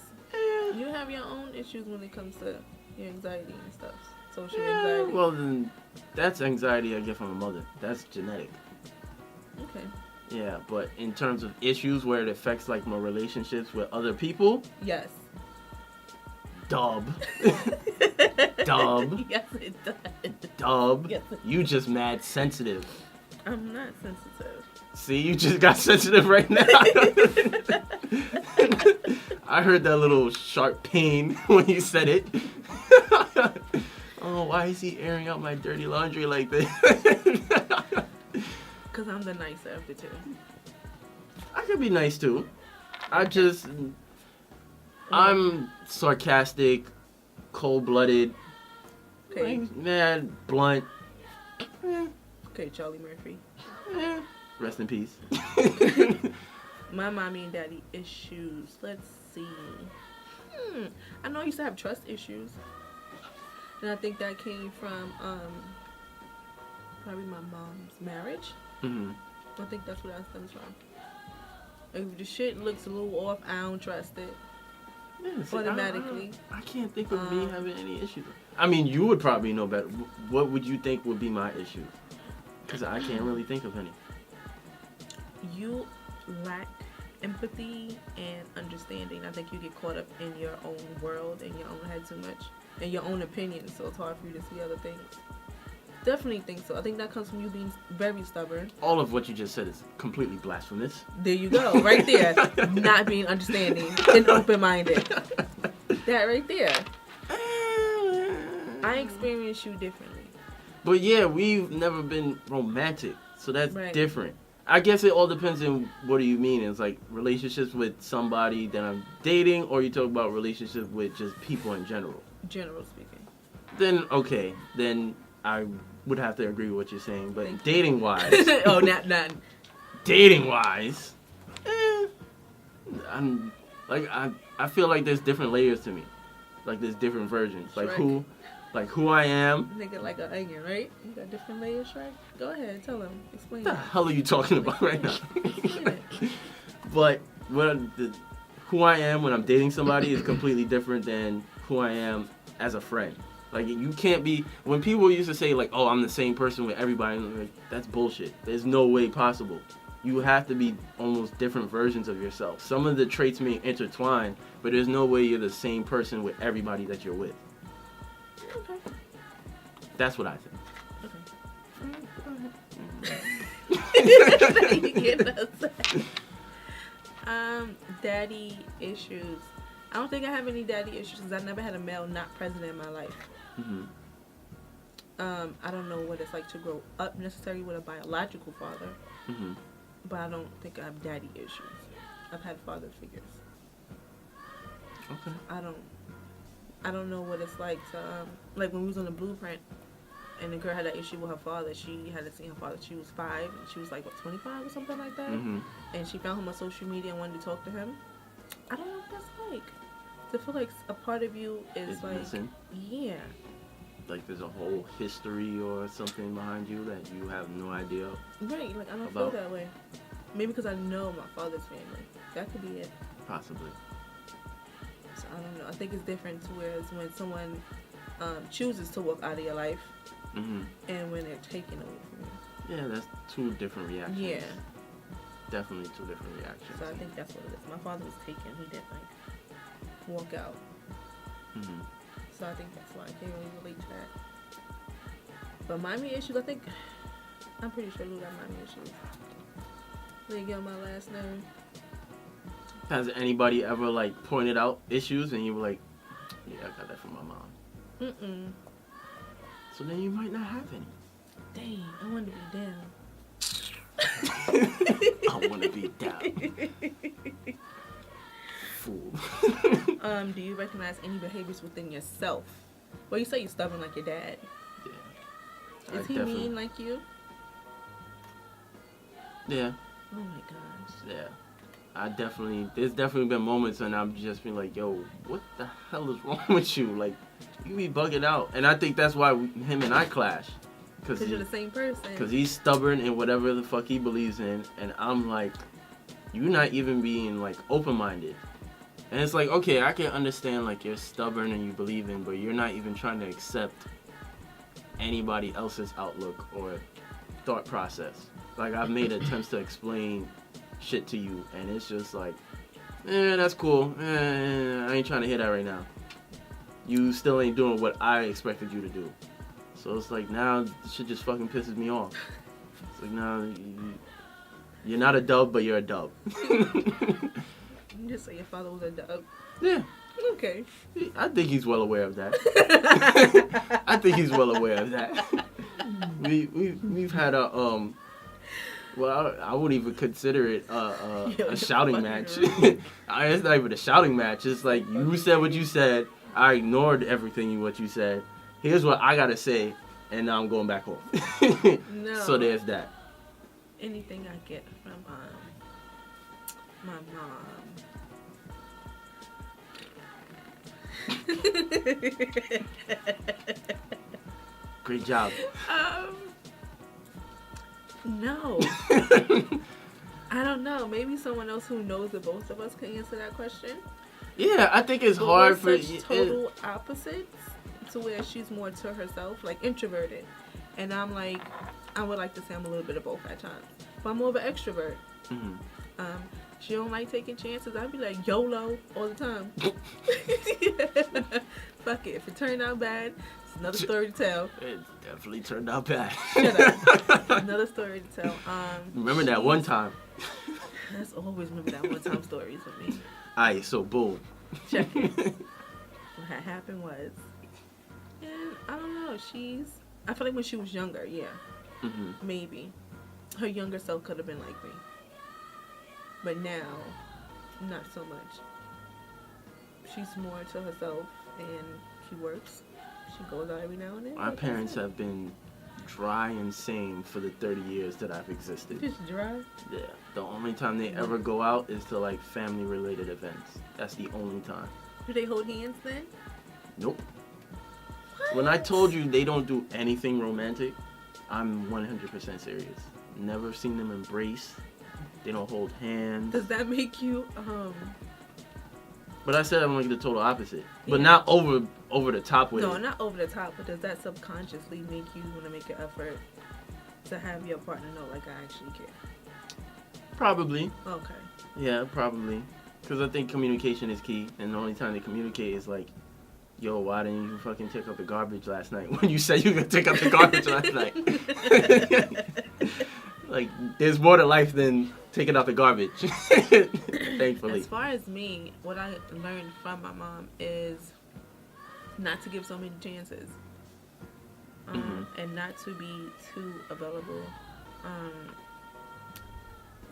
You have your own issues when it comes to your anxiety and stuff. Social anxiety. Well, then that's anxiety I get from a mother. That's genetic. Okay. Yeah, but in terms of issues where it affects like my relationships with other people, Yes. dub. Dub. Yes, it does. Dub. Yes. You just mad sensitive. I'm not sensitive. See, you just got sensitive right now. I heard that little sharp pain when you said it. Oh, why is he airing out my dirty laundry like this? Because I'm the nicer of the two. I could be nice too. I'm sarcastic, cold-blooded, Okay. like, mad, blunt. Okay, Charlie Murphy. Rest in peace. My mommy and daddy issues. Let's see. I know I used to have trust issues. And I think that came from probably my mom's marriage. Mm-hmm. I think that's where that stems from. If the shit looks a little off, I don't trust it. Yeah, see, Automatically. I can't think of me having any issues. I mean, you would probably know better. What would you think would be my issues? Because I can't really think of any. You lack empathy and understanding. I think you get caught up in your own world and your own head too much. And your own opinions, so it's hard for you to see other things. Definitely think so. I think that comes from you being very stubborn. All of what you just said is completely blasphemous. There you go, right there. Not being understanding and open-minded. That right there. I experience you differently. But yeah, we've never been romantic, so that's Right. different. I guess it all depends on what do you mean. It's like relationships with somebody that I'm dating, or you talk about relationships with just people in general. General speaking. Then okay, then I would have to agree with what you're saying. But Thank you. dating wise, Oh, not. dating wise, I'm like I feel like there's different layers to me. Like there's different versions. Like Shrek. who I am. Nigga like an onion, right? You got different layers, right? Go ahead, tell him. Explain What the that. hell are you talking about right now? Explain it. But who I am when I'm dating somebody is completely different than who I am as a friend. Like you can't be. When people used to say like, "Oh, I'm the same person with everybody," I'm like, that's bullshit. There's no way possible. You have to be almost different versions of yourself. Some of the traits may intertwine, but there's no way you're the same person with everybody that you're with. Okay. That's what I think. Daddy issues. I don't think I have any daddy issues because I never had a male not present in my life. Mm-hmm. I don't know what it's like to grow up necessarily with a biological father, Mm-hmm. but I don't think I have daddy issues. I've had father figures. Okay. I don't know what it's like to like when we was on the blueprint and the girl had that issue with her father. She had to see her father. She was 5 and she was like what 25 or something like that. Mm-hmm. And she found him on social media and wanted to talk to him. I don't know what that's like. To feel like a part of you is It's like missing. yeah. Like there's a whole history or something behind you that you have no idea. Right, like I don't About- feel that way. Maybe because I know my father's family. That could be it. Possibly. So I don't know. I think it's different to whereas when someone chooses to walk out of your life Mm-hmm. and when they're taken away from you. Yeah, that's two different reactions. Yeah. Definitely two different reactions. So I think that's what it is. My father was taken. He didn't like walk out. Mm-hmm. So I think that's why I can't really relate to that. But mommy issues, I'm pretty sure Lou got mommy issues. They get on my last nerve. Has anybody ever like pointed out issues and you were like, yeah, I got that from my mom? Mm-mm. So then you might not have any. Dang, I want to be down. I want to be down. Fool. Do you recognize any behaviors within yourself? Well, you say you're stubborn like your dad. Yeah. Is he mean like you? Yeah. Oh my gosh. Yeah. There's definitely been moments when I've just been like, yo, what the hell is wrong with you? Like, you be bugging out. And I think that's why him and I clash. Because you're the same person. Because he's stubborn in whatever the fuck he believes in. And I'm like, you're not even being, like, open-minded. And it's like, okay, I can understand, like, you're stubborn and you believe in, but you're not even trying to accept anybody else's outlook or thought process. Like, I've made attempts to explain shit to you, and it's just like, that's cool. I ain't trying to hear that right now. You still ain't doing what I expected you to do. So it's like, now this shit just fucking pisses me off. It's like, now you're not a dub, but you're a dub. You just say your father was a dub. Yeah. Okay. I think he's well aware of that. I think he's well aware of that. We've had a well, I wouldn't even consider it a shouting match. It's not even a shouting match. It's like, you said what you said. I ignored everything what you said. Here's what I gotta say, and now I'm going back home. No. So there's that. Anything I get from my mom. Great job. No. I don't know. Maybe someone else who knows the both of us can answer that question. Yeah, I think it's But hard we're for such total opposites, to where she's more to herself, like introverted, and I'm like, I would like to say I'm a little bit of both at times, but I'm more of an extrovert. Mm-hmm. She don't like taking chances. I'd be like YOLO all the time. Fuck it. If it turned out bad, it's another story to tell. It definitely turned out bad. Shut up. Another story to tell. Remember that one time? Let's always remember that one time stories with me. Alright, so boom. Check it. What had happened was, and I don't know, I feel like when she was younger, yeah, maybe her younger self could have been like me, but now, not so much. She's more to herself, and she works. She goes out every now and then. My parents have been dry and sane for the 30 years that I've existed. Just dry? Yeah. The only time they ever go out is to like family related events. That's the only time. Do they hold hands then? Nope. What? When I told you they don't do anything romantic, I'm 100% serious. Never seen them embrace. They don't hold hands. Does that make you But I said I'm like the total opposite. Yeah. But not over the top with No, it. not over the top, but does that subconsciously make you want to make an effort to have your partner know, like, I actually care? Probably. Okay. Yeah, probably. Because I think communication is key. And the only time they communicate is like, yo, why didn't you fucking take out the garbage last night? When you said you were going to take out the garbage last night. Like, there's more to life than taking out the garbage. Thankfully. As far as me, what I learned from my mom is not to give so many chances. And not to be too available.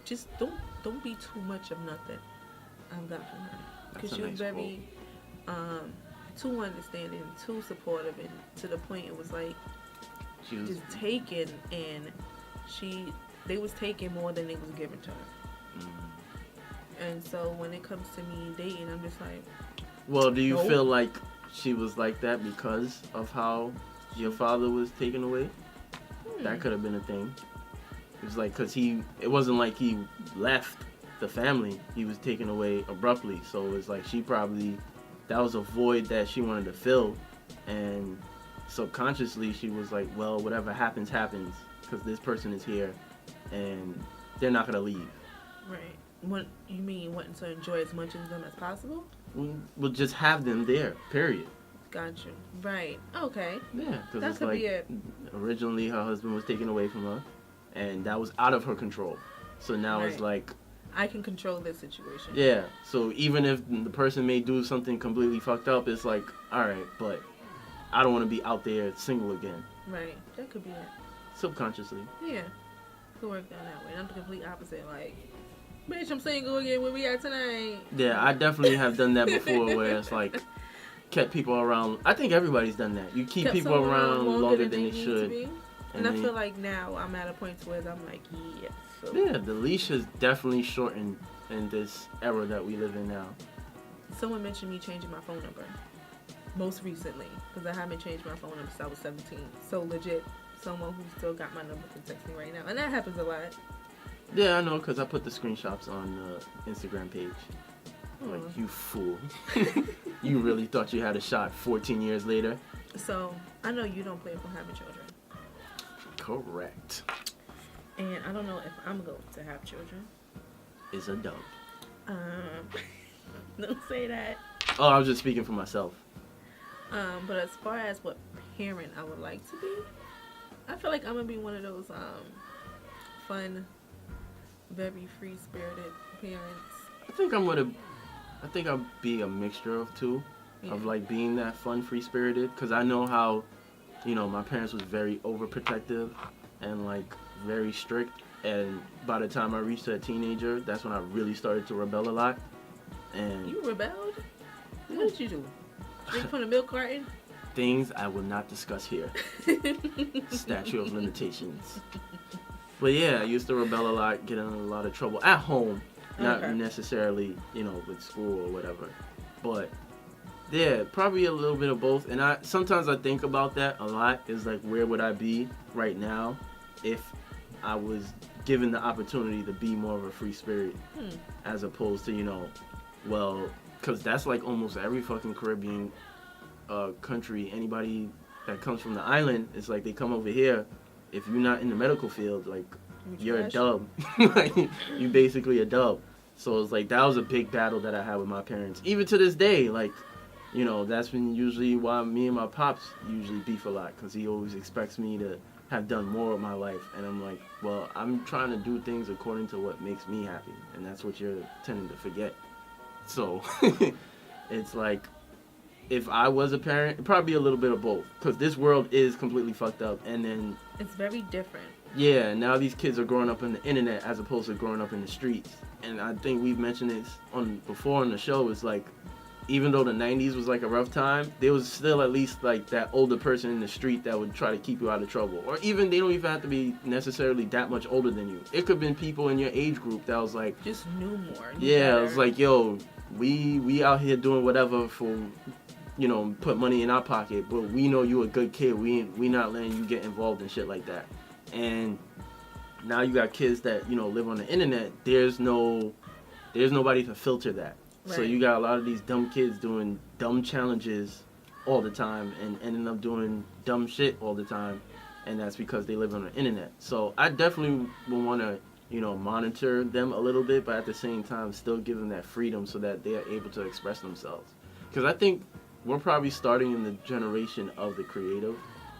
Just don't be too much of nothing. I've got from her. Because she was very too understanding, too supportive, and to the point it was like she was just taking, and they was taking more than they was giving to her. And so when it comes to me dating, I'm just like, well, do you feel like she was like that because of how your father was taken away? That could have been a thing. It was like, because it wasn't like he left the family. He was taken away abruptly. So it was like that was a void that she wanted to fill. And subconsciously she was like, well, whatever happens, happens. Because this person is here and they're not going to leave. Right. What you mean, wanting to enjoy as much of them as possible? We'll just have them there, period. Got you. Right. Okay. Yeah, because That it's could like be it. originally her husband was taken away from her, and that was out of her control. So now it's Right. like, I can control this situation. yeah. So even if the person may do something completely fucked up, it's like, all right, but I don't want to be out there single again. Right. That could be it. Subconsciously. Yeah. Could work down that way. I'm the complete opposite. Like, bitch, I'm single again. Where we at tonight? Yeah, I definitely have done that before, where it's like kept people around. I think everybody's done that. You keep Kept people someone around longer than they need to should. be. And I feel like now I'm at a point where I'm like, yes. So. Yeah, the leash is definitely shortened in this era that we live in now. Someone mentioned me changing my phone number. Most recently. Because I haven't changed my phone number since I was 17. So legit, someone who still got my number can text me right now. And that happens a lot. Yeah, I know, because I put the screenshots on the Instagram page. Like, you fool. You really thought you had a shot 14 years later? So, I know you don't plan on having children. Correct. And I don't know if I'm going to have children. It's a dub. Don't say that. Oh, I was just speaking for myself. But as far as what parent I would like to be, I feel like I'm going to be one of those fun, very free-spirited parents. I think I'll be a mixture of two. Yeah. Of like being that fun, free-spirited. Because I know how, my parents was very overprotective and like very strict. And by the time I reached a teenager, that's when I really started to rebel a lot. And you rebelled? What did you do? Drink from the milk carton? Things I will not discuss here. Statute of limitations. But yeah, I used to rebel a lot, get in a lot of trouble at home. Not necessarily, with school or whatever. But yeah, probably a little bit of both. And sometimes I think about that a lot. Is like, where would I be right now if I was given the opportunity to be more of a free spirit, as opposed to, because that's like almost every fucking Caribbean country. Anybody that comes from the island, it's like they come over here. If you're not in the medical field, like, you're a dub. Like, you basically a dub. So it's like, that was a big battle that I had with my parents. Even to this day, like, that's been usually why me and my pops usually beef a lot, because he always expects me to have done more of my life. And I'm like, well, I'm trying to do things according to what makes me happy. And that's what you're tending to forget. So it's like, if I was a parent, it'd probably be a little bit of both. Because this world is completely fucked up. And then it's very different. Yeah, now these kids are growing up on the internet as opposed to growing up in the streets. And I think we've mentioned this before on the show. It's like, even though the 90s was like a rough time, there was still at least like that older person in the street that would try to keep you out of trouble. Or even, they don't even have to be necessarily that much older than you. It could have been people in your age group that was like, just knew more. Yeah, it was like, yo, we out here doing whatever for, put money in our pocket, but we know you a good kid. We not letting you get involved in shit like that. And now you got kids that, live on the internet. There's nobody to filter that. Right. So you got a lot of these dumb kids doing dumb challenges all the time and ending up doing dumb shit all the time. And that's because they live on the internet. So I definitely will want to, monitor them a little bit, but at the same time still give them that freedom so that they are able to express themselves. Because I think we're probably starting in the generation of the creative.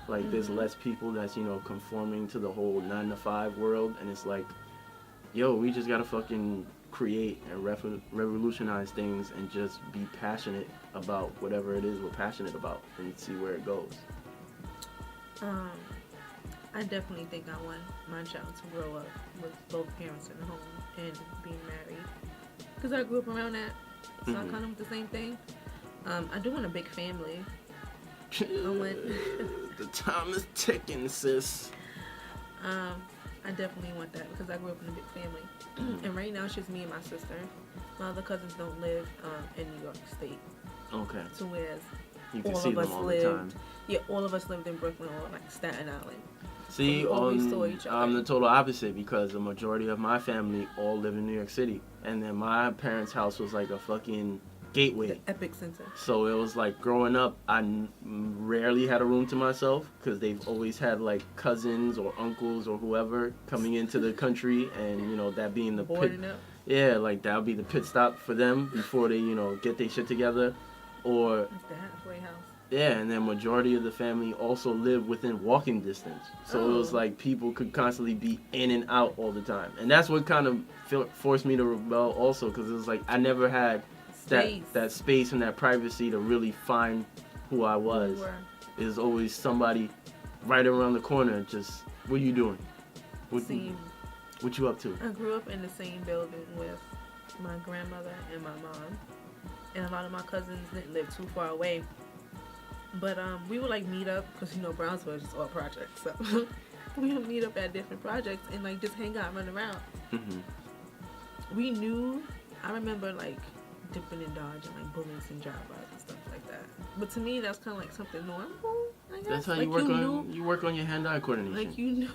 Like, there's less people that's, conforming to the whole 9-to-5 world. And it's like, yo, we just got to fucking create and revolutionize things and just be passionate about whatever it is we're passionate about and see where it goes. I definitely think I want my child to grow up with both parents in the home and being married. Because I grew up around that. So I kind of want the same thing. I do want a big family. The time is ticking, sis. I definitely want that because I grew up in a big family. And right now it's just me and my sister. My other cousins don't live in New York State. Okay. So whereas you can see them all the time. Yeah, all of us lived in Brooklyn or like Staten Island. See, I'm the total opposite because the majority of my family all live in New York City. And then my parents' house was like a fucking gateway. The epic center. So it was like, growing up, I rarely had a room to myself because they've always had like cousins or uncles or whoever coming into the country, and that being the boarding up. Yeah, like that would be the pit stop for them before they get their shit together. Or it's the halfway house. Yeah, and then majority of the family also lived within walking distance. So it was like people could constantly be in and out all the time. And that's what kind of forced me to rebel also, because it was like I never had that space and that privacy to really find who I was. It was always somebody right around the corner just, what are you doing? What you up to? I grew up in the same building with my grandmother and my mom. And a lot of my cousins didn't live too far away. But we would like meet up because Brownsville is just all projects, so we would meet up at different projects and like just hang out, run around. We knew. I remember like dipping and dodging like bullets and drive-bys and stuff like that. But to me, that's kind of like something normal. I guess. That's how like you work on your hand-eye coordination. Like you knew,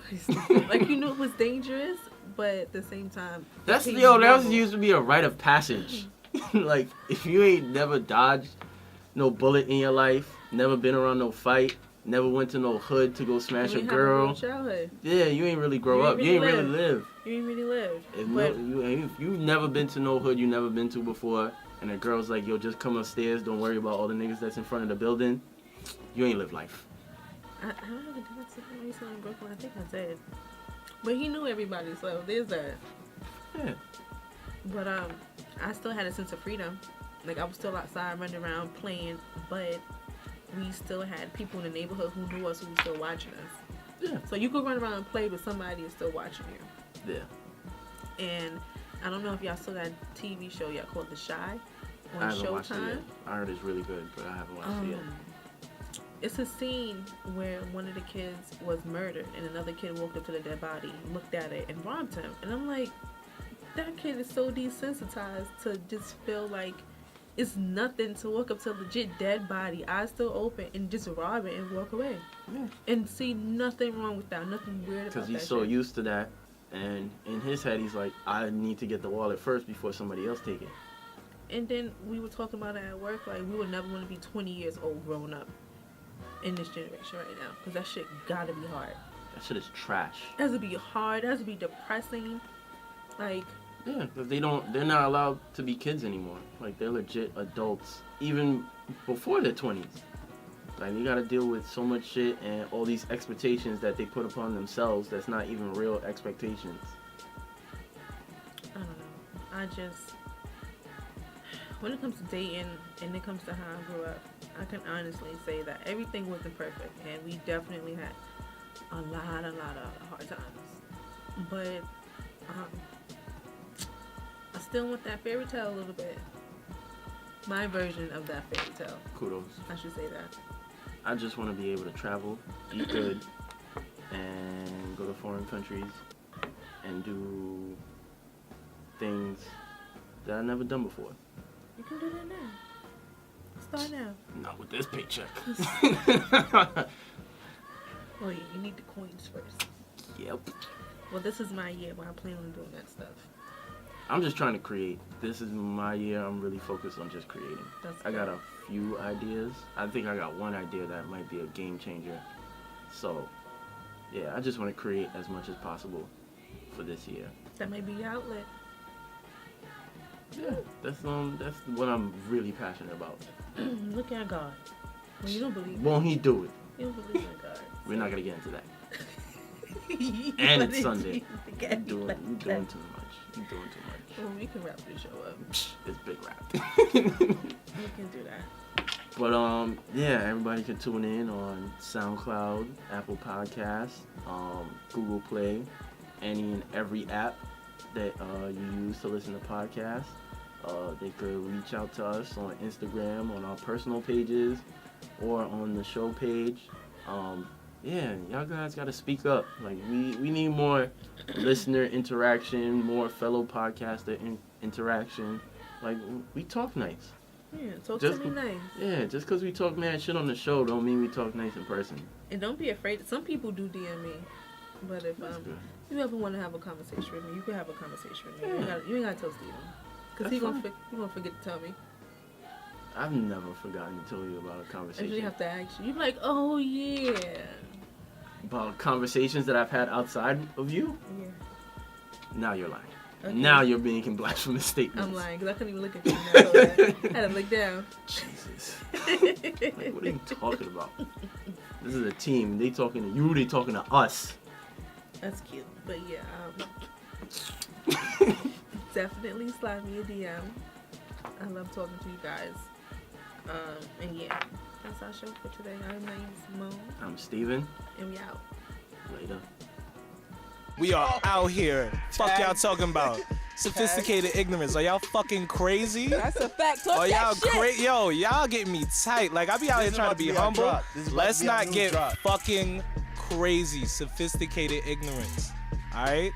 like you knew it was dangerous, but at the same time, that was used to be a rite of passage. Like if you ain't never dodged no bullet in your life, never been around no fight, never went to no hood to go smash a girl. Yeah, you ain't really grow up. You ain't really live. You ain't really live. If you never been to no hood you never been to before, and a girl's like, yo, just come upstairs, don't worry about all the niggas that's in front of the building, you ain't live life. I don't know, did I say that recently in Brooklyn? I think I did. But he knew everybody, so there's that. Yeah. But I still had a sense of freedom. Like, I was still outside running around playing, but we still had people in the neighborhood who knew us, who were still watching us. Yeah. So you could run around and play with somebody and still watching you. Yeah. And I don't know if y'all saw that TV show y'all called The Shy on I haven't watched it Showtime. yet. I heard it's really good, but I haven't watched it yet. It's a scene where one of the kids was murdered and another kid walked up to the dead body, looked at it, and robbed him. And I'm like, that kid is so desensitized to just feel like it's nothing to walk up to a legit dead body, eyes still open, and just rob it and walk away. Yeah. And see nothing wrong with that, nothing weird about that. Because he's so used to that, and in his head he's like, I need to get the wallet first before somebody else take it. And then we were talking about it at work, like we would never want to be 20 years old growing up in this generation right now, because that shit gotta be hard. That shit is trash. It has to be hard, it has to be depressing, like... Yeah, because they're not allowed to be kids anymore. Like, they're legit adults, even before their 20s. Like, you gotta deal with so much shit and all these expectations that they put upon themselves that's not even real expectations. I don't know. I just... When it comes to dating, and it comes to how I grew up, I can honestly say that everything wasn't perfect, and we definitely had a lot of hard times. But, I still want that fairy tale a little bit. My version of that fairy tale. Kudos. I should say that. I just want to be able to travel, eat good, and go to foreign countries and do things that I've never done before. You can do that now. Start now. Not with this paycheck. Well, you need the coins first. Yep. Well, this is my year where I plan on doing that stuff. I'm just trying to create. This is my year. I'm really focused on just creating. I got a few ideas. I think I got one idea that might be a game changer. So, yeah, I just want to create as much as possible for this year. That may be your outlet. Yeah, that's what I'm really passionate about. Look at God. Well, you don't believe. Won't He do it? You don't believe in God. We're not gonna get into that. And it's Sunday. You're doing too much. You're doing too much. Well, we can wrap this show up. It's big rap. We can do that. But yeah, everybody can tune in on SoundCloud, Apple Podcasts, Google Play, any and every app that you use to listen to podcasts. They could reach out to us on Instagram, on our personal pages, or on the show page. Yeah, y'all guys gotta speak up. Like, we need more listener interaction, more fellow podcaster interaction. Like, we talk nice. Yeah, talk to me nice. Yeah, just because we talk mad shit on the show don't mean we talk nice in person. And don't be afraid. Some people do DM me. But if you ever want to have a conversation with me, you can have a conversation with me. Yeah. You ain't got to tell Steven. Because he gonna forget to tell me. I've never forgotten to tell you about a conversation. I usually have to ask you. You be like, oh, yeah. About conversations that I've had outside of you? Yeah. Now you're lying. Okay. Now you're making blasphemous statements. I'm lying because I couldn't even look at you. I had to look down. Jesus. Like, what are you talking about? This is a team. They talking to you. They talking to us. That's cute. But yeah, definitely slide me a DM. I love talking to you guys. And yeah, that's our show for today. I'm Simone. I'm Steven. And we out. Later. We are out here. Fuck y'all talking about? Sophisticated ignorance. Are y'all fucking crazy? That's a fact. Talk y'all that shit. Yo, y'all getting me tight. Like, I be out here trying to be humble. Let's not get fucking crazy. Sophisticated ignorance. All right?